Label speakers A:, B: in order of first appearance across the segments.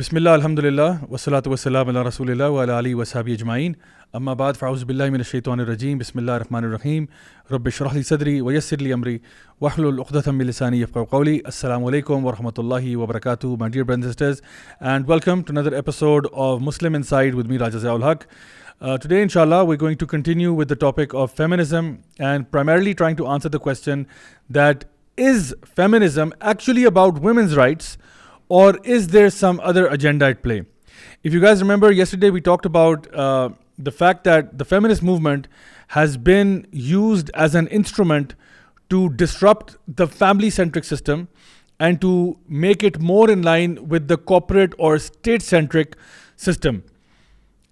A: Bismillah, alhamdulillah, wassalatu wassalam ala rasulillah wa ala alihi wa sahbihi ajma'in. Amma ba'd, fa'auzu billahi minash shaitanir rajim. Bismillahir rahmanir rahim. Rabbi shrah li sadri wa yassir li amri wahlul 'uqdatam min lisani yafqahu qawli. Assalamu alaikum wa rahmatullahi wa barakatuh, my dear brothers and sisters, and welcome to another episode of Muslim Inside with me, rajaziaulhaq. Today, inshallah, we're going to continue with the topic of feminism and primarily trying to answer the question that is feminism actually about women's rights, or is there some other agenda at play? If you guys remember, yesterday we talked about the fact that the feminist movement has been used as an instrument to disrupt the family-centric system and to make it more in line with the corporate or state-centric system.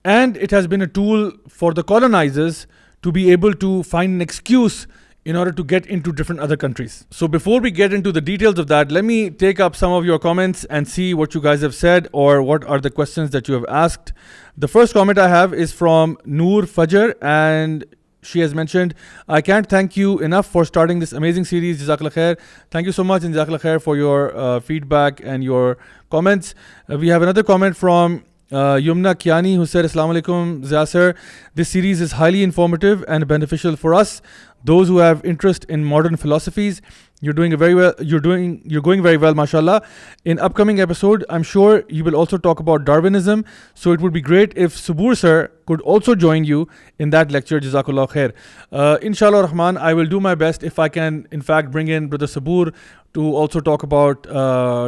A: And it has been a tool for the colonizers to be able to find an excuse in order to get into different other countries. So before we get into the details of that, let me take up some of your comments and see what you guys have said or what are the questions that you have asked. The first comment I have is from Noor Fajr, and she has mentioned, I can't thank you enough for starting this amazing series. Jazakallah khair. Thank you so much, and Jazakallah khair for your feedback and your comments. We have another comment from Yumna Kiani, who said, Assalamu alaikum, Zia sir. This series is highly informative and beneficial for us, those who have interest in modern philosophies. You're doing very well. You're going very well, mashallah. In upcoming episode, I'm sure you will also talk about Darwinism. So it would be great if Subur sir could also join you in that lecture. Jazakallah khair. Inshallah Rahman, I will do my best if I can, in fact, bring in Brother Subur to also talk about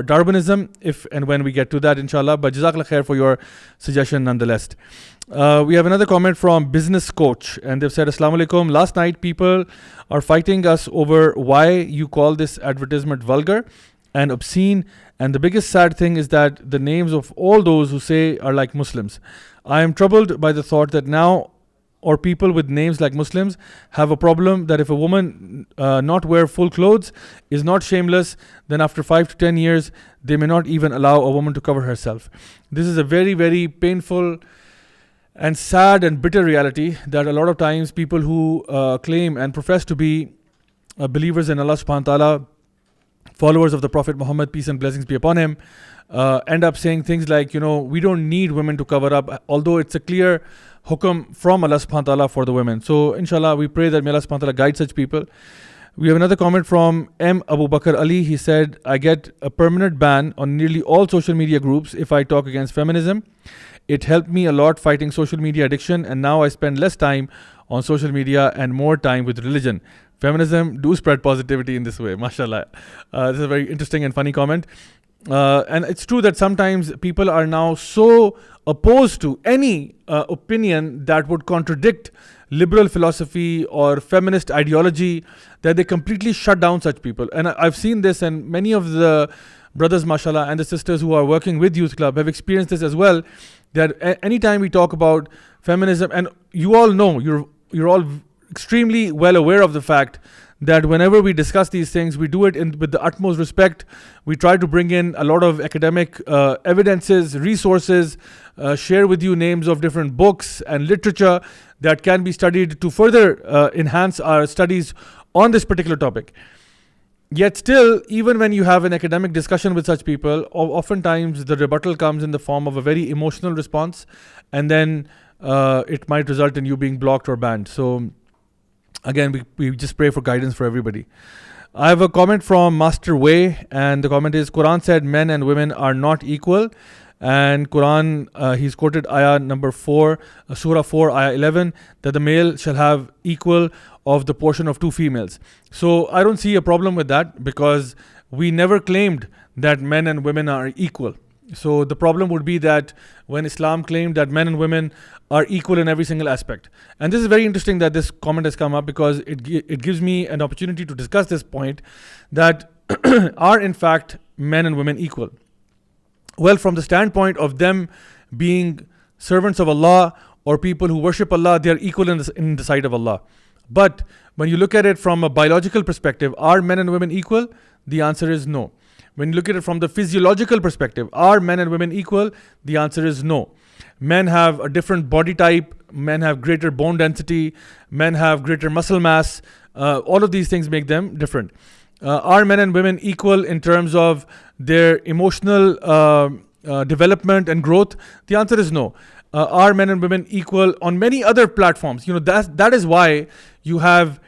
A: Darwinism if and when we get to that, inshallah. But Jazakallah khair for your suggestion nonetheless. We have another comment from Business Coach, and they've said, Assalamu alaikum. Last night people are fighting us over why you call this advertisement vulgar and obscene, and the biggest sad thing is that the names of all those who say are like Muslims. I am troubled by the thought that now or people with names like Muslims have a problem that if a woman not wear full clothes is not shameless, then after 5 to 10 years they may not even allow a woman to cover herself. This is a very, very painful and sad and bitter reality that a lot of times people who claim and profess to be believers in Allah subhanahu wa ta'ala, followers of the Prophet Muhammad, peace and blessings be upon him, end up saying things like, we don't need women to cover up, although it's a clear hukum from Allah subhanahu wa ta'ala for the women. So inshallah, we pray that may Allah subhanahu wa ta'ala guide such people. We have another comment from M. Abu Bakr Ali. He said, I get a permanent ban on nearly all social media groups if I talk against feminism. It helped me a lot fighting social media addiction, and now I spend less time on social media and more time with religion. Feminism do spread positivity in this way, mashallah. This is a very interesting and funny comment. And it's true that sometimes people are now so opposed to any opinion that would contradict liberal philosophy or feminist ideology that they completely shut down such people. And I've seen this, and many of the brothers, mashallah, and the sisters who are working with Youth Club have experienced this as well, that anytime we talk about feminism, and you all know, you're all extremely well aware of the fact that whenever we discuss these things, we do it with the utmost respect. We try to bring in a lot of academic evidences, resources, share with you names of different books and literature that can be studied to further enhance our studies on this particular topic. Yet still, even when you have an academic discussion with such people, oftentimes the rebuttal comes in the form of a very emotional response, and then it might result in you being blocked or banned. So again, we just pray for guidance for everybody. I have a comment from Master Way, and the comment is, Quran said men and women are not equal. And Quran, he's quoted ayah number 4, Surah 4, ayah 11, that the male shall have equal of the portion of 2 females. So I don't see a problem with that, because we never claimed that men and women are equal. So the problem would be that when Islam claimed that men and women are equal in every single aspect. And this is very interesting that this comment has come up, because it gives me an opportunity to discuss this point, that are in fact men and women equal? Well, from the standpoint of them being servants of Allah or people who worship Allah, they are equal in the sight of Allah. But when you look at it from a biological perspective, are men and women equal? The answer is no. When you look at it from the physiological perspective, are men and women equal? The answer is no. Men have a different body type, men have greater bone density, men have greater muscle mass. All of these things make them different. Are men and women equal in terms of their emotional development and growth? The answer is no. Are men and women equal on many other platforms? That is why you have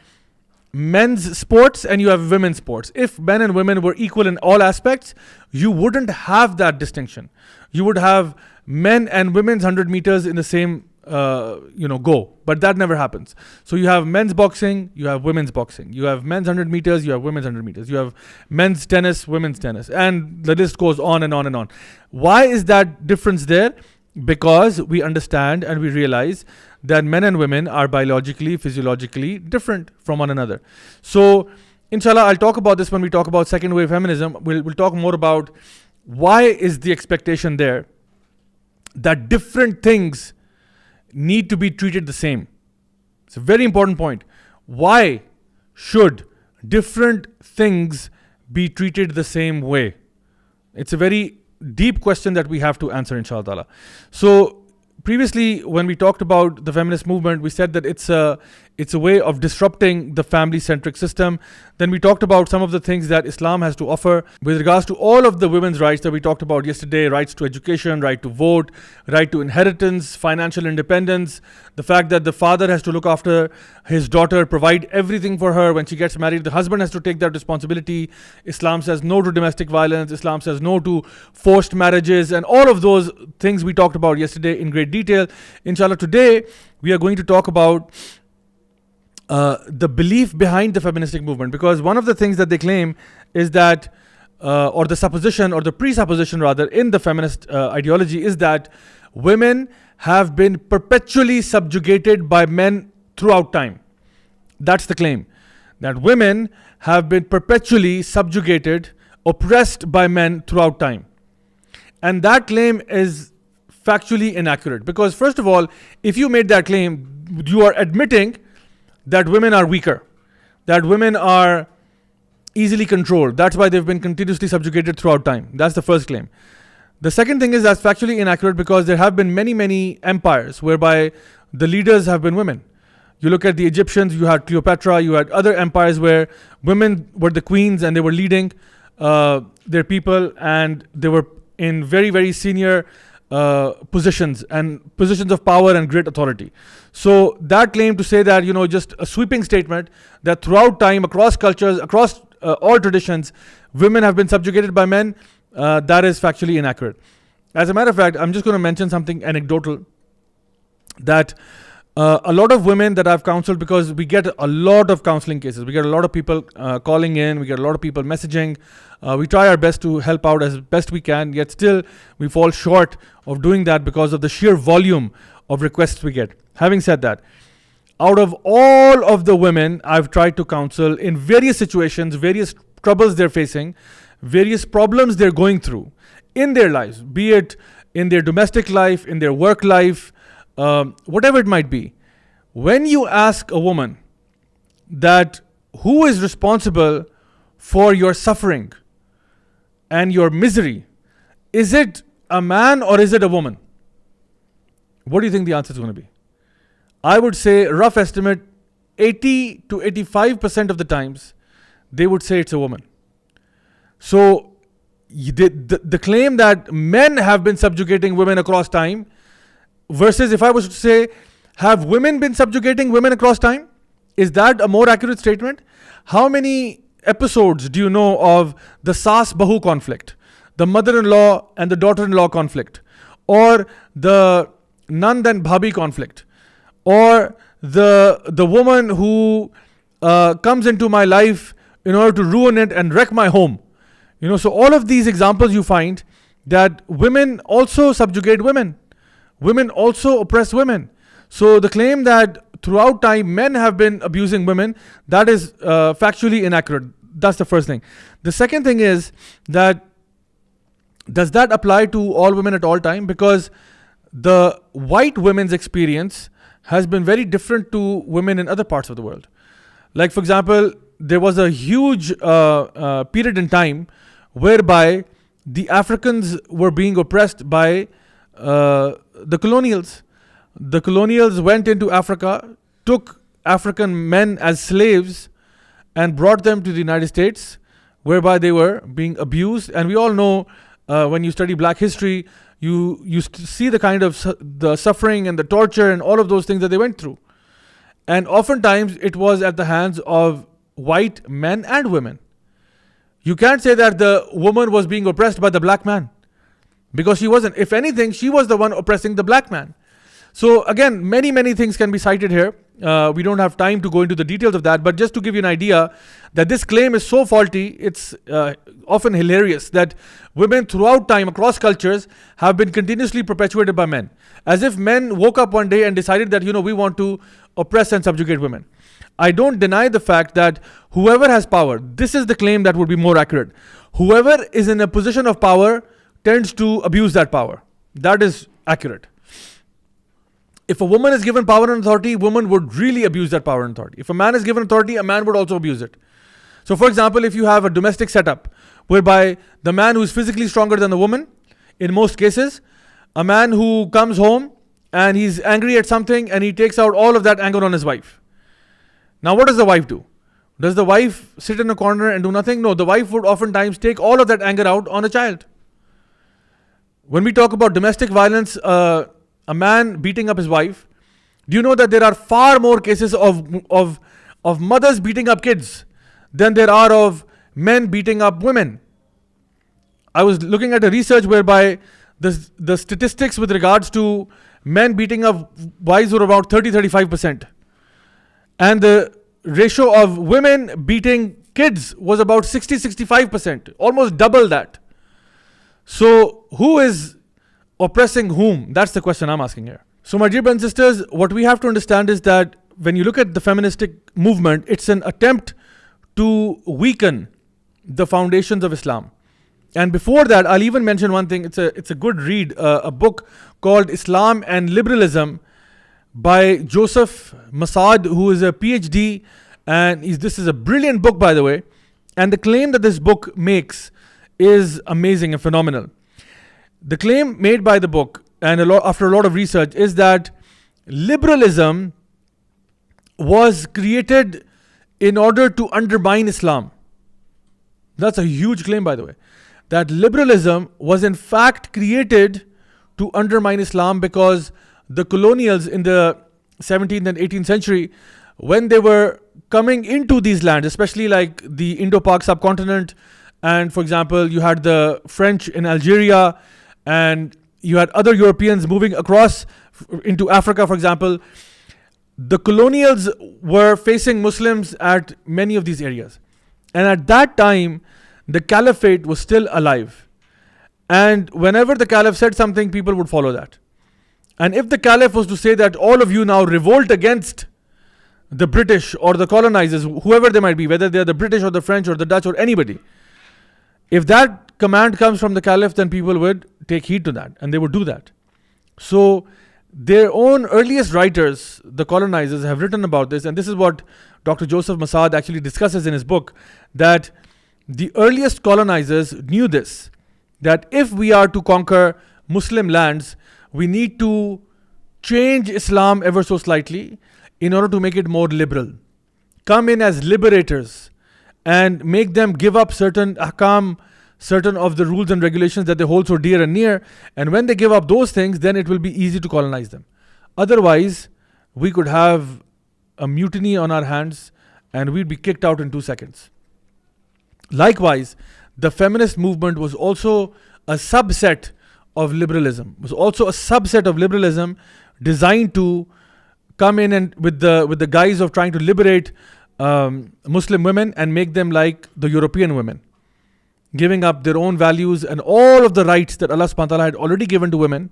A: men's sports and you have women's sports. If men and women were equal in all aspects, you wouldn't have that distinction. You would have men and women's 100 meters in the same go, but that never happens. So you have men's boxing, you have women's boxing, you have men's 100 meters, you have women's 100 meters, you have men's tennis, women's tennis, and the list goes on and on and on. Why is that difference there? Because we understand and we realize that men and women are biologically, physiologically different from one another. So inshallah, I'll talk about this when we talk about second wave feminism. We'll talk more about why is the expectation there that different things need to be treated the same. It's a very important point. Why should different things be treated the same way? It's a very deep question that we have to answer, inshallah ta'ala. So previously, when we talked about the feminist movement, we said that it's a way of disrupting the family-centric system. Then we talked about some of the things that Islam has to offer with regards to all of the women's rights that we talked about yesterday: rights to education, right to vote, right to inheritance, financial independence, the fact that the father has to look after his daughter, provide everything for her. When she gets married, the husband has to take that responsibility. Islam says no to domestic violence. Islam says no to forced marriages, and all of those things we talked about yesterday in great detail. Inshallah, today we are going to talk about the belief behind the feministic movement, because one of the things that they claim is that, or the supposition or the presupposition rather in the feminist ideology is that women have been perpetually subjugated by men throughout time. That's the claim, that women have been perpetually subjugated, oppressed by men throughout time. And that claim is factually inaccurate, because first of all, if you made that claim, you are admitting that women are weaker, that women are easily controlled. That's why they've been continuously subjugated throughout time. That's the first claim. The second thing is that's factually inaccurate, because there have been many, many empires whereby the leaders have been women. You look at the Egyptians, you had Cleopatra, you had other empires where women were the queens and they were leading their people, and they were in very, very senior positions and positions of power and great authority. So that claim to say that, just a sweeping statement that throughout time, across cultures, across all traditions, women have been subjugated by men, that is factually inaccurate. As a matter of fact, I'm just going to mention something anecdotal, that a lot of women that I've counseled, because we get a lot of counseling cases, we get a lot of people calling in, we get a lot of people messaging. We try our best to help out as best we can, yet still we fall short of doing that because of the sheer volume of requests we get. Having said that, out of all of the women I've tried to counsel in various situations, various troubles they're facing, various problems they're going through in their lives, be it in their domestic life, in their work life, whatever it might be, when you ask a woman that who is responsible for your suffering and your misery, is it a man or is it a woman? What do you think the answer is going to be? I would say, rough estimate, 80 to 85% of the times, they would say it's a woman. So the claim that men have been subjugating women across time, versus if I was to say, have women been subjugating women across time? Is that a more accurate statement? How many episodes do you know of the Saas-Bahu conflict, the mother-in-law and the daughter-in-law conflict, or the Nand and Bhabhi conflict, or the woman who comes into my life in order to ruin it and wreck my home? So all of these examples you find that women also subjugate women. Women also oppress women. So the claim that throughout time men have been abusing women, that is factually inaccurate. That's the first thing. The second thing is that, does that apply to all women at all time? Because the white women's experience has been very different to women in other parts of the world. Like, for example, there was a huge period in time whereby the Africans were being oppressed by the colonials. The colonials went into Africa, took African men as slaves and brought them to the United States, whereby they were being abused. And we all know when you study black history, you see the kind of the suffering and the torture and all of those things that they went through. And oftentimes it was at the hands of white men and women. You can't say that the woman was being oppressed by the black man, because she wasn't. If anything, she was the one oppressing the black man. So again, many things can be cited here. We don't have time to go into the details of that, but just to give you an idea that this claim is so faulty, it's often hilarious that women throughout time, across cultures, have been continuously perpetuated by men. As if men woke up one day and decided that, we want to oppress and subjugate women. I don't deny the fact that whoever has power, this is the claim that would be more accurate. Whoever is in a position of power tends to abuse that power. That is accurate. If a woman is given power and authority, woman would really abuse that power and authority. If a man is given authority, a man would also abuse it. So for example, if you have a domestic setup whereby the man who is physically stronger than the woman, in most cases, a man who comes home and he's angry at something and he takes out all of that anger on his wife. Now what does the wife do? Does the wife sit in a corner and do nothing? No, the wife would oftentimes take all of that anger out on a child. When we talk about domestic violence, a man beating up his wife, do you know that there are far more cases of mothers beating up kids than there are of men beating up women? I was looking at a research whereby the statistics with regards to men beating up wives were about 30-35%. And the ratio of women beating kids was about 60-65%, almost double that. So who is oppressing whom? That's the question I'm asking here. So my dear brothers and sisters, what we have to understand is that when you look at the feministic movement, it's an attempt to weaken the foundations of Islam. And before that, I'll even mention one thing. It's a good read, a book called Islam and Liberalism by Joseph Massad, who is a PhD, and this is a brilliant book, by the way. And the claim that this book makes is amazing and phenomenal. The claim made by the book, and after a lot of research, is that liberalism was created in order to undermine Islam. That's a huge claim, by the way. That liberalism was in fact created to undermine Islam, because the colonials in the 17th and 18th century, when they were coming into these lands, especially like the Indo-Pak subcontinent, and for example, you had the French in Algeria, and you had other Europeans moving across into Africa, for example, the colonials were facing Muslims at many of these areas. And at that time, the caliphate was still alive. And whenever the caliph said something, people would follow that. And if the caliph was to say that all of you now revolt against the British or the colonizers, whoever they might be, whether they're the British or the French or the Dutch or anybody, if that command comes from the caliph, then people would take heed to that, and they would do that. So their own earliest writers, the colonizers, have written about this, and this is what Dr. Joseph Massad actually discusses in his book, that the earliest colonizers knew this, that if we are to conquer Muslim lands, we need to change Islam ever so slightly in order to make it more liberal. Come in as liberators and make them give up certain ahkam, certain of the rules and regulations that they hold so dear and near. And when they give up those things, then it will be easy to colonize them. Otherwise, we could have a mutiny on our hands and we'd be kicked out in 2 seconds. Likewise, the feminist movement was also a subset of liberalism, designed to come in and with the guise of trying to liberate Muslim women and make them like the European women, giving up their own values and all of the rights that Allah subhanahu wa ta'ala had already given to women,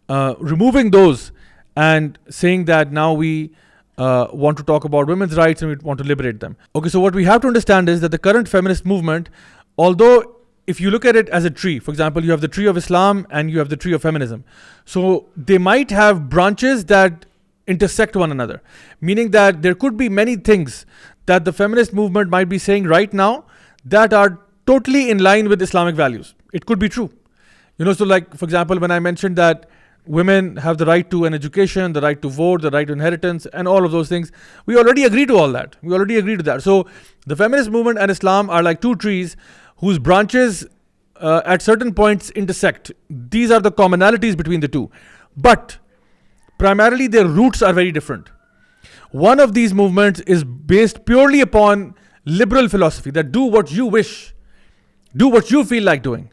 A: removing those and saying that now we want to talk about women's rights and we want to liberate them. Okay, so what we have to understand is that the current feminist movement, although if you look at it as a tree, for example, you have the tree of Islam and you have the tree of feminism. So they might have branches that intersect one another, meaning that there could be many things that the feminist movement might be saying right now that are totally in line with Islamic values. It could be true. So like, for example, when I mentioned that women have the right to an education, the right to vote, the right to inheritance, and all of those things, we already agree to all that. We already agree to that. So the feminist movement and Islam are like two trees whose branches at certain points intersect. These are the commonalities between the two. But primarily their roots are very different. One of these movements is based purely upon liberal philosophy, that do what you wish, do what you feel like doing.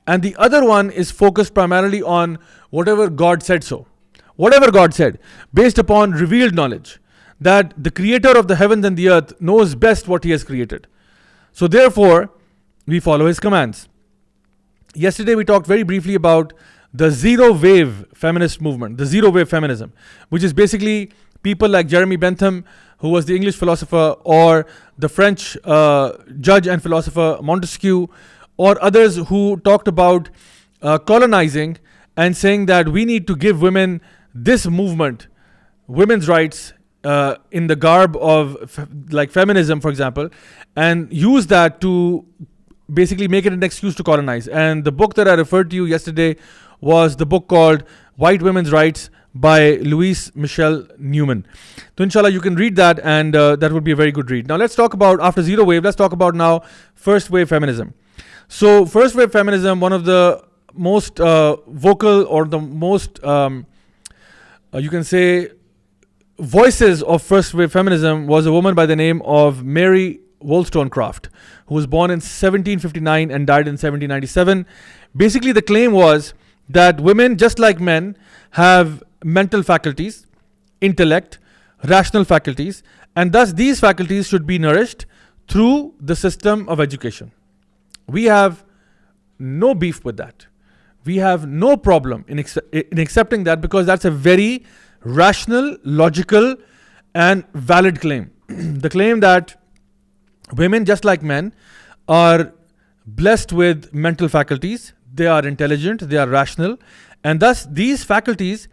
A: And the other one is focused primarily on whatever God said so. Whatever God said, based upon revealed knowledge, that the creator of the heavens and the earth knows best what he has created. So therefore, we follow his commands. Yesterday we talked very briefly about the zero wave feminist movement, the zero wave feminism, which is basically people like Jeremy Bentham, who was the English philosopher, or the French judge and philosopher Montesquieu, or others who talked about colonizing and saying that we need to give women this movement, women's rights, in the garb of like feminism, for example, and use that to basically make it an excuse to colonize. And the book that I referred to you yesterday was the book called White Women's Rights by Louise Michelle Newman. So inshallah you can read that, and that would be a very good read. Now let's talk about, after zero wave, let's talk about now first wave feminism. So first wave feminism, one of the most vocal, or the most you can say voices of first wave feminism, was a woman by the name of Mary Wollstonecraft, who was born in 1759 and died in 1797. Basically the claim was that women, just like men, have mental faculties, intellect, rational faculties, and thus these faculties should be nourished through the system of education. We have no beef with that. We have no problem in accepting that, because that's a very rational, logical, and valid claim. The claim that women, just like men, are blessed with mental faculties, they are intelligent, they are rational, and thus these faculties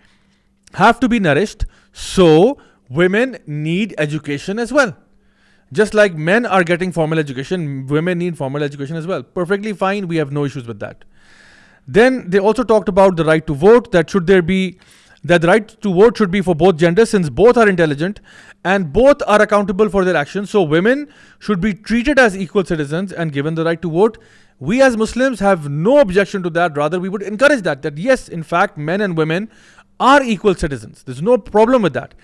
A: have to be nourished. So women need education as well. Just like men are getting formal education, women need formal education as well. Perfectly fine, we have no issues with that. Then they also talked about the right to vote, that the right to vote should be for both genders, since both are intelligent and both are accountable for their actions. So women should be treated as equal citizens and given the right to vote. We as Muslims have no objection to that. Rather, we would encourage that yes, in fact, men and women are equal citizens. There's no problem with that.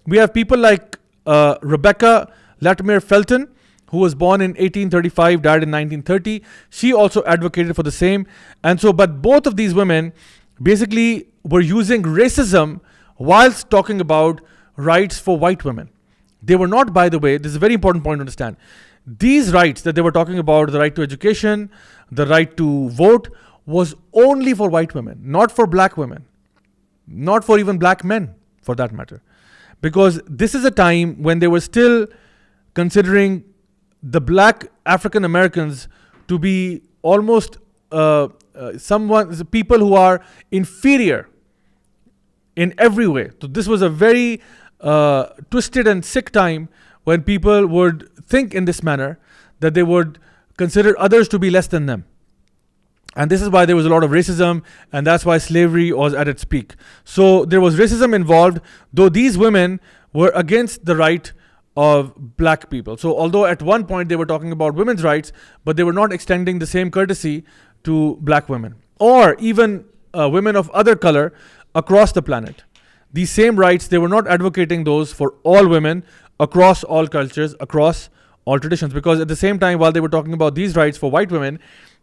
A: We have people like Rebecca Latimer Felton, who was born in 1835, died in 1930. She also advocated for the same. And so, but both of these women basically were using racism whilst talking about rights for white women. They were not, by the way, this is a very important point to understand. These rights that they were talking about, the right to education, the right to vote, was only for white women, not for black women, not for even black men, for that matter. Because this is a time when they were still considering the black African Americans to be almost people who are inferior in every way. So this was a very twisted and sick time when people would think in this manner, that they would consider others to be less than them. And this is why there was a lot of racism, and that's why slavery was at its peak. So there was racism involved, though these women were against the right of black people. So although at one point they were talking about women's rights, but they were not extending the same courtesy to black women, or even women of other color across the planet. These same rights, they were not advocating those for all women across all cultures, across all traditions. Because at the same time, while they were talking about these rights for white women,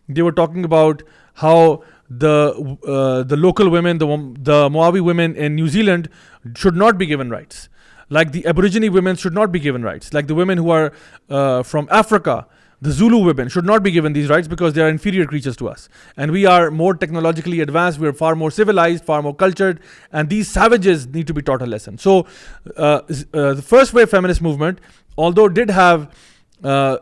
A: they were talking about how the local women, the Moavi women in New Zealand should not be given rights. Like the Aborigine women should not be given rights. Like the women who are from Africa, the Zulu women should not be given these rights because they are inferior creatures to us. And we are more technologically advanced, we are far more civilized, far more cultured, and these savages need to be taught a lesson. So the first wave feminist movement, although did have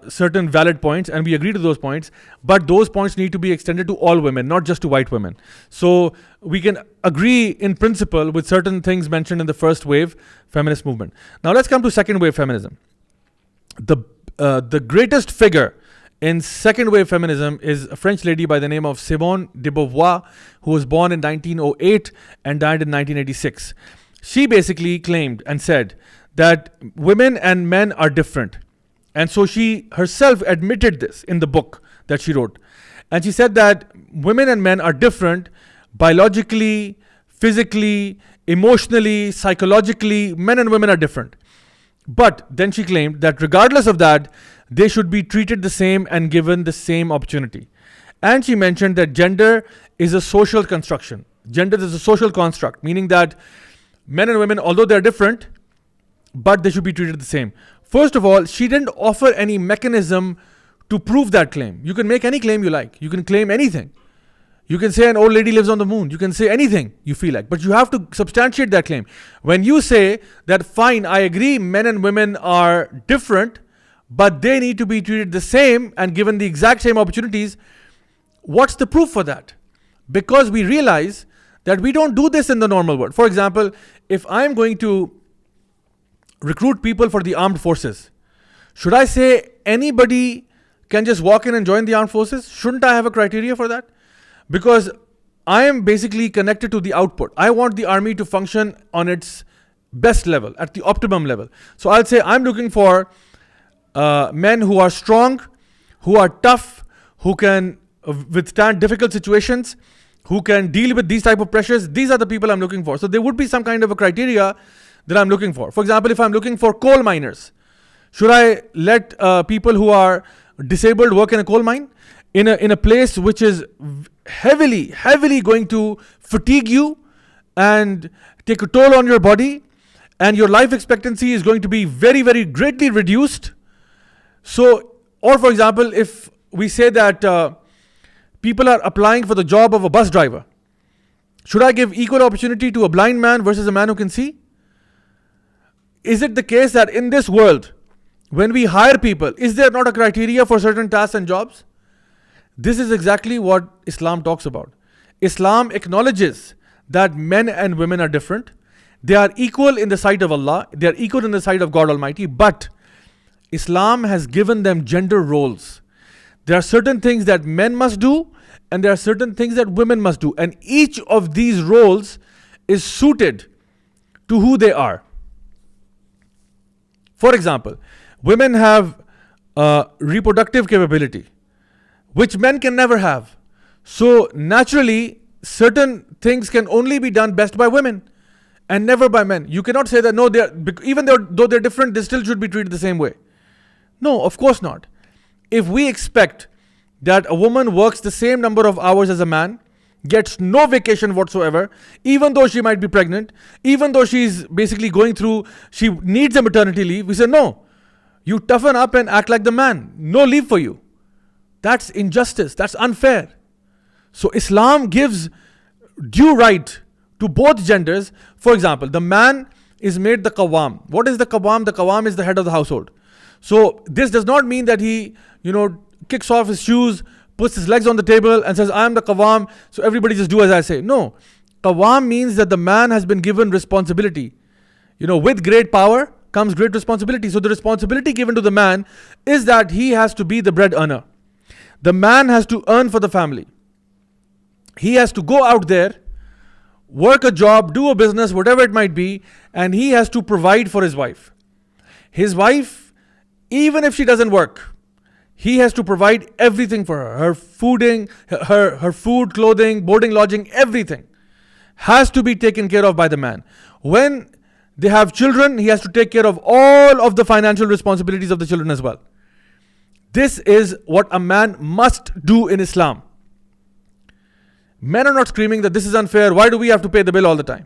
A: certain valid points, and we agree to those points, but those points need to be extended to all women, not just to white women. So we can agree in principle with certain things mentioned in the first wave feminist movement. Now let's come to second wave feminism. The greatest figure in second wave feminism is a French lady by the name of Simone de Beauvoir, who was born in 1908 and died in 1986. She basically claimed and said that women and men are different. And so she herself admitted this in the book that she wrote. And she said that women and men are different biologically, physically, emotionally, psychologically. Men and women are different. But then she claimed that regardless of that, they should be treated the same and given the same opportunity. And she mentioned that gender is a social construction. Gender is a social construct, meaning that men and women, although they're different, but they should be treated the same. First of all, she didn't offer any mechanism to prove that claim. You can make any claim you like. You can claim anything. You can say an old lady lives on the moon. You can say anything you feel like, but you have to substantiate that claim. When you say that, fine, I agree, men and women are different, but they need to be treated the same and given the exact same opportunities, what's the proof for that? Because we realize that we don't do this in the normal world. For example, if I'm going to recruit people for the armed forces, should I say anybody can just walk in and join the armed forces? Shouldn't I have a criteria for that? Because I am basically connected to the output. I want the army to function on its best level, at the optimum level. So I'll say I'm looking for men who are strong, who are tough, who can withstand difficult situations, who can deal with these type of pressures. These are the people I'm looking for. So there would be some kind of a criteria that I'm looking for. For example, if I'm looking for coal miners, should I let people who are disabled work in a coal mine? In a place which is heavily going to fatigue you and take a toll on your body, and your life expectancy is going to be very, very greatly reduced. So, or for example, if we say that people are applying for the job of a bus driver, should I give equal opportunity to a blind man versus a man who can see? Is it the case that in this world, when we hire people, is there not a criteria for certain tasks and jobs? This is exactly what Islam talks about. Islam acknowledges that men and women are different. They are equal in the sight of Allah. They are equal in the sight of God Almighty. But Islam has given them gender roles. There are certain things that men must do, and there are certain things that women must do. And each of these roles is suited to who they are. For example, women have reproductive capability, which men can never have. So naturally, certain things can only be done best by women and never by men. You cannot say that, no, even though they're different, they still should be treated the same way. No, of course not. If we expect that a woman works the same number of hours as a man, gets no vacation whatsoever, even though she might be pregnant, even though she's basically she needs a maternity leave, we say, no, you toughen up and act like the man. No leave for you. That's injustice. That's unfair. So Islam gives due right to both genders. For example, the man is made the qawwam. What is the qawwam? The qawwam is the head of the household. So this does not mean that he, kicks off his shoes, puts his legs on the table and says, I am the qawwam, so everybody just do as I say. No. Qawwam means that the man has been given responsibility. With great power comes great responsibility. So the responsibility given to the man is that he has to be the bread earner. The man has to earn for the family. He has to go out there, work a job, do a business, whatever it might be, and he has to provide for his wife. His wife, even if she doesn't work, he has to provide everything for her. Her fooding, her food, clothing, boarding, lodging, everything has to be taken care of by the man. When they have children, he has to take care of all of the financial responsibilities of the children as well. This is what a man must do in Islam. Men are not screaming that this is unfair. Why do we have to pay the bill all the time?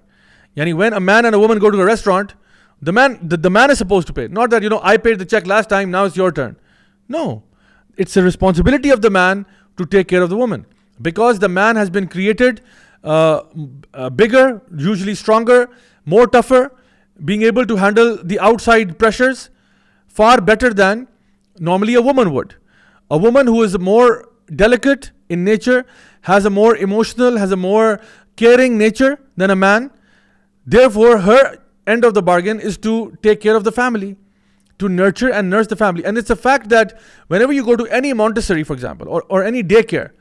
A: When a man and a woman go to a restaurant, the man is supposed to pay. Not that, I paid the check last time, now it's your turn. No. It's a responsibility of the man to take care of the woman. Because the man has been created bigger, usually stronger, more tougher, being able to handle the outside pressures far better than normally a woman would. A woman who is more delicate in nature, has a more emotional, has a more caring nature than a man. Therefore, her end of the bargain is to take care of the family, to nurture and nurse the family. And it's a fact that whenever you go to any Montessori, for example, or any daycare,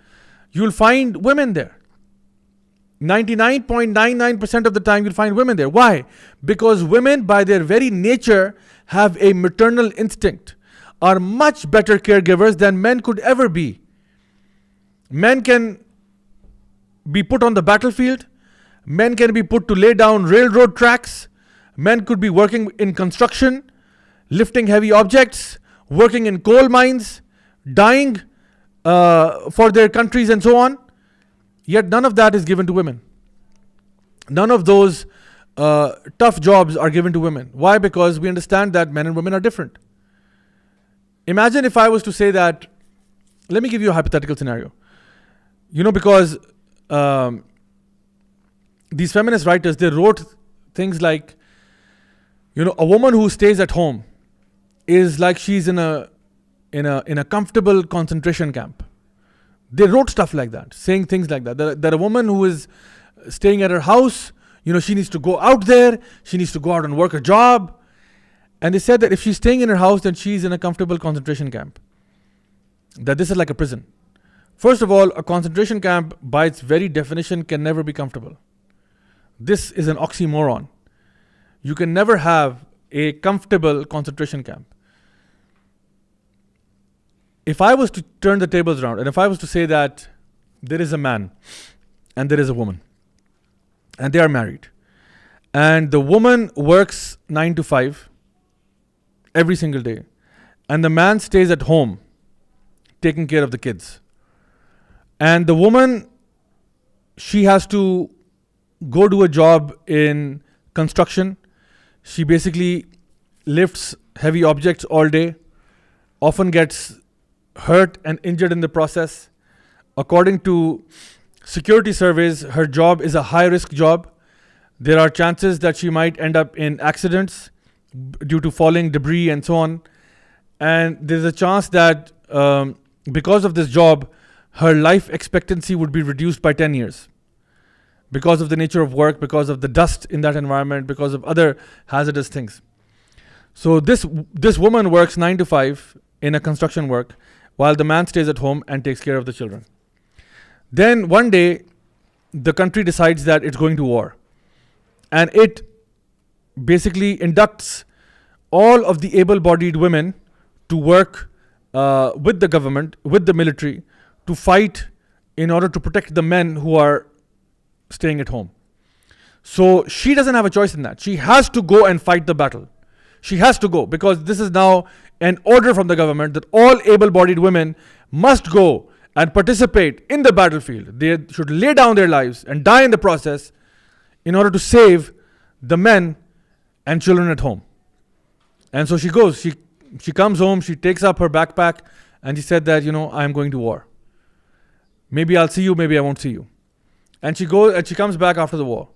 A: you'll find women there. 99.99% of the time you'll find women there. Why? Because women by their very nature have a maternal instinct, are much better caregivers than men could ever be. Men can be put on the battlefield. Men can be put to lay down railroad tracks. Men could be working in construction, lifting heavy objects, working in coal mines, dying for their countries and so on. Yet none of that is given to women. None of those tough jobs are given to women. Why? Because we understand that men and women are different. Imagine if I was to say that, let me give you a hypothetical scenario. Because these feminist writers, they wrote things like, a woman who stays at home is like she's in a comfortable concentration camp. They wrote stuff like that, saying things like that. That a woman who is staying at her house, she needs to go out there, she needs to go out and work a job. And they said that if she's staying in her house, then she's in a comfortable concentration camp. That this is like a prison. First of all, a concentration camp, by its very definition, can never be comfortable. This is an oxymoron. You can never have a comfortable concentration camp. If I was to turn the tables around, and if I was to say that there is a man and there is a woman, and they are married, and the woman works 9 to 5 every single day, and the man stays at home taking care of the kids, and the woman, she has to go do a job in construction. She basically lifts heavy objects all day, often gets hurt and injured in the process. According to security surveys, her job is a high-risk job. There are chances that she might end up in accidents due to falling debris and so on. And there's a chance that because of this job, her life expectancy would be reduced by 10 years. Because of the nature of work, because of the dust in that environment, because of other hazardous things. So this woman works 9 to 5 in a construction work, while the man stays at home and takes care of the children. Then one day, the country decides that it's going to war. And it basically inducts all of the able-bodied women to work with the government, with the military, to fight in order to protect the men who are staying at home. So she doesn't have a choice in that. She has to go and fight the battle. She has to go, because this is now an order from the government that all able-bodied women must go and participate in the battlefield. They should lay down their lives and die in the process in order to save the men and children at home. And so she goes, she comes home, she takes up her backpack, and she said that, I'm going to war. Maybe I'll see you, maybe I won't see you. And she goes and she comes back after the war.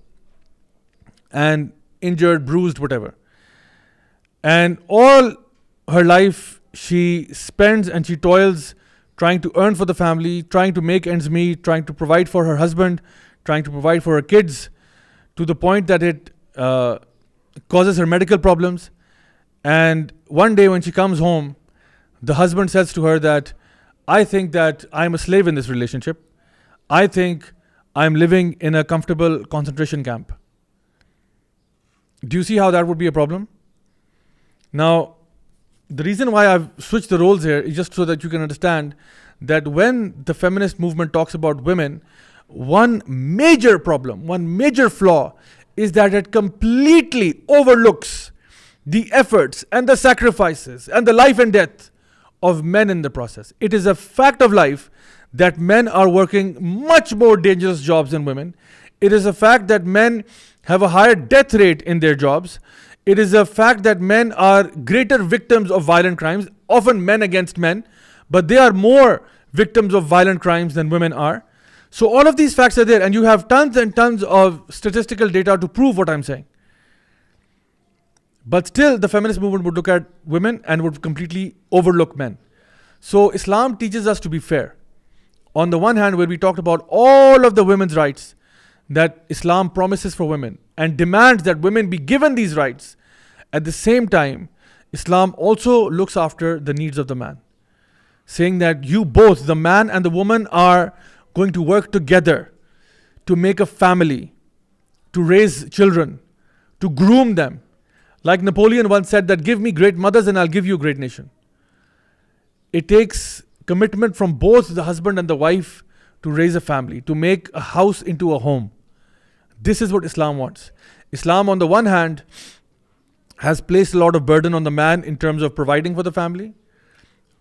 A: And injured, bruised, whatever. And all her life she spends and she toils trying to earn for the family, trying to make ends meet, trying to provide for her husband, trying to provide for her kids, to the point that it causes her medical problems. And one day when she comes home, the husband says to her that, I think that I'm a slave in this relationship. I think I'm living in a comfortable concentration camp. Do you see how that would be a problem? Now, the reason why I've switched the roles here is just so that you can understand that when the feminist movement talks about women, one major problem, one major flaw is that it completely overlooks the efforts and the sacrifices and the life and death of men in the process. It is a fact of life that men are working much more dangerous jobs than women. It is a fact that men have a higher death rate in their jobs. It is a fact that men are greater victims of violent crimes, often men against men, but they are more victims of violent crimes than women are. So all of these facts are there, and you have tons and tons of statistical data to prove what I'm saying. But still, the feminist movement would look at women and would completely overlook men. So Islam teaches us to be fair. On the one hand, where we talked about all of the women's rights that Islam promises for women and demands that women be given these rights, at the same time, Islam also looks after the needs of the man, saying that you both, the man and the woman, are going to work together to make a family, to raise children, to groom them. Like Napoleon once said that, give me great mothers and I'll give you a great nation. It takes commitment from both the husband and the wife to raise a family, to make a house into a home. This is what Islam wants. Islam, on the one hand, has placed a lot of burden on the man in terms of providing for the family.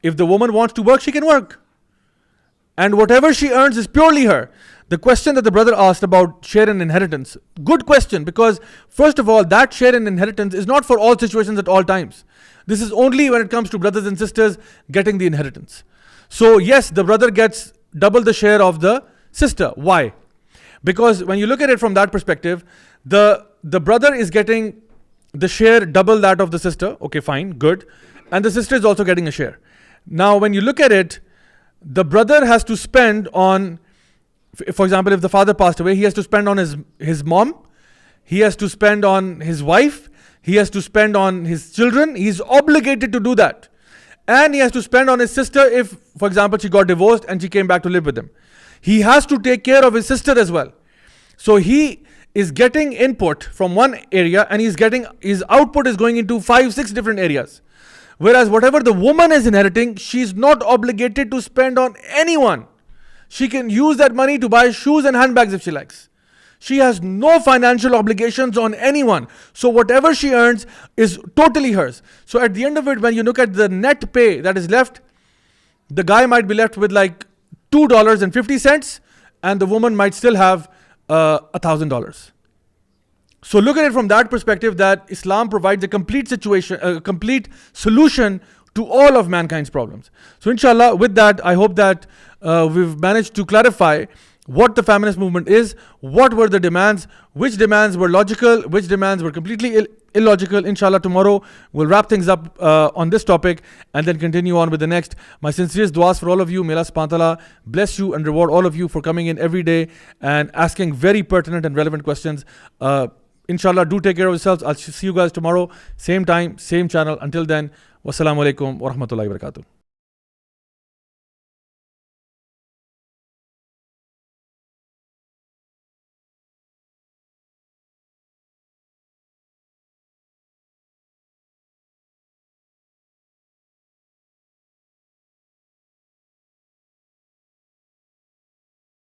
A: If the woman wants to work, she can work. And whatever she earns is purely her. The question that the brother asked about share in inheritance, good question, because first of all, that share in inheritance is not for all situations at all times. This is only when it comes to brothers and sisters getting the inheritance. So yes, the brother gets double the share of the sister. Why? Because when you look at it from that perspective, the brother is getting the share double that of the sister. Okay, fine, good. And the sister is also getting a share. Now, when you look at it, the brother has to spend on, for example, if the father passed away, he has to spend on his mom, he has to spend on his wife, he has to spend on his children. He's obligated to do that. And he has to spend on his sister if, for example, she got divorced and she came back to live with him. He has to take care of his sister as well. So he is getting input from one area and his output is going into 5-6 different areas. Whereas whatever the woman is inheriting, she's not obligated to spend on anyone. She can use that money to buy shoes and handbags if she likes. She has no financial obligations on anyone. So whatever she earns is totally hers. So at the end of it, when you look at the net pay that is left, the guy might be left with like $2.50 and the woman might still have $1,000. So look at it from that perspective, that Islam provides a complete solution to all of mankind's problems. So inshallah, with that, I hope that we've managed to clarify what the feminist movement is, what were the demands, which demands were logical, which demands were completely illogical. Inshallah, tomorrow we'll wrap things up on this topic and then continue on with the next. My sincerest duas for all of you. May Allah subhanahu wa ta'ala bless you and reward all of you for coming in every day and asking very pertinent and relevant questions. Inshallah, do take care of yourselves. I'll see you guys tomorrow, same time, same channel. Until then, wassalamu alaikum wa rahmatullahi wa barakatuh.